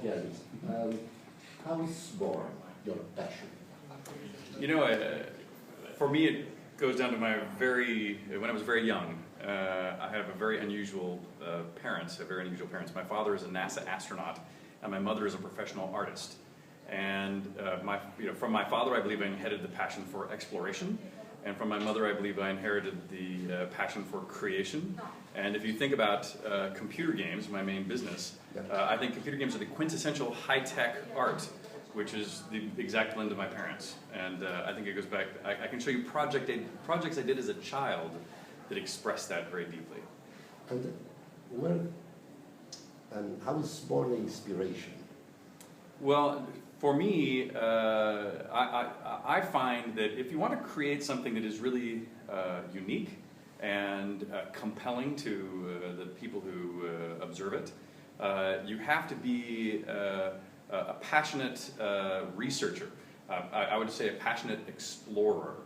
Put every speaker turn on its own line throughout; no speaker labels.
Garriott, how is born your passion?
You know, for me it goes down to when I was very young. I have a very unusual parents. My father is a NASA astronaut, and my mother is a professional artist. And from my father, I believe I inherited the passion for exploration, and from my mother, I believe I inherited the passion for creation. And if you think about computer games, my main business, I think computer games are the quintessential high-tech art, which is the exact blend of my parents. And I think it goes back. I can show you projects I did as a child that express that very deeply.
And how is born the inspiration?
Well, for me, I find that if you want to create something that is really unique and compelling to the people who observe it, you have to be a passionate researcher. I would say a passionate explorer.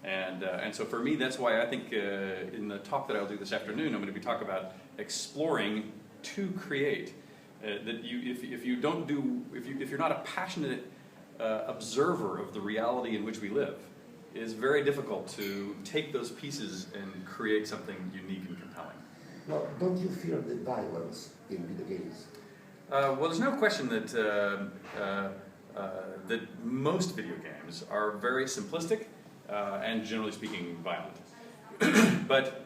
And so for me, that's why I think in the talk that I'll do this afternoon, I'm going to be talking about exploring to create. That if you're not a passionate observer of the reality in which we live, it is very difficult to take those pieces and create something unique and compelling.
Now, don't you fear the violence in video games?
Well, there's no question that that most video games are very simplistic and, generally speaking, violent. But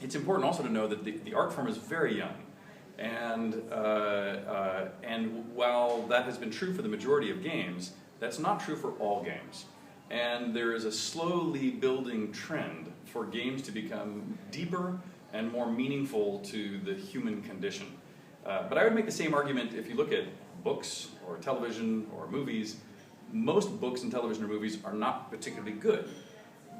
it's important also to know that the art form is very young. And while that has been true for the majority of games, that's not true for all games. And there is a slowly building trend for games to become deeper and more meaningful to the human condition. But I would make the same argument if you look at books or television or movies. Most books and television or movies are not particularly good.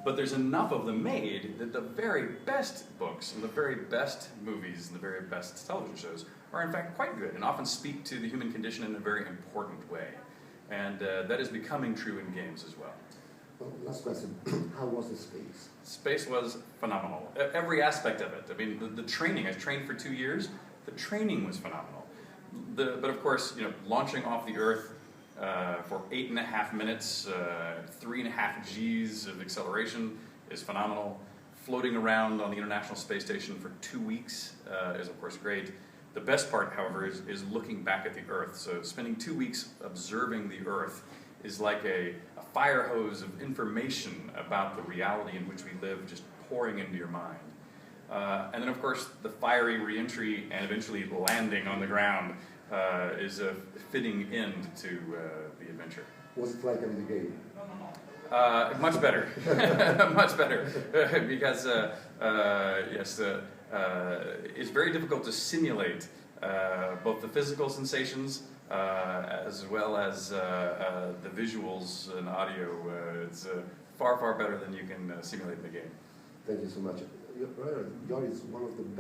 But there's enough of them made that the very best books and the very best movies and the very best television shows are in fact quite good and often speak to the human condition in a very important way. And that is becoming true in games as well.
Well, last question. How was the space?
Space was phenomenal. Every aspect of it. I mean, the training, I trained for 2 years. The training was phenomenal. But of course, launching off the Earth for 8.5 minutes, 3.5 Gs of acceleration is phenomenal. Floating around on the International Space Station for 2 weeks is of course great. The best part, however, is looking back at the Earth. So spending 2 weeks observing the Earth is like a fire hose of information about the reality in which we live just pouring into your mind. And then of course the fiery re-entry and eventually landing on the ground is a fitting end to the adventure.
Was it like in the game?
Much better, much better, because yes, it's very difficult to simulate both the physical sensations as well as the visuals and audio. It's far, far better than you can simulate in the game.
Thank you so much. Your is one of the best.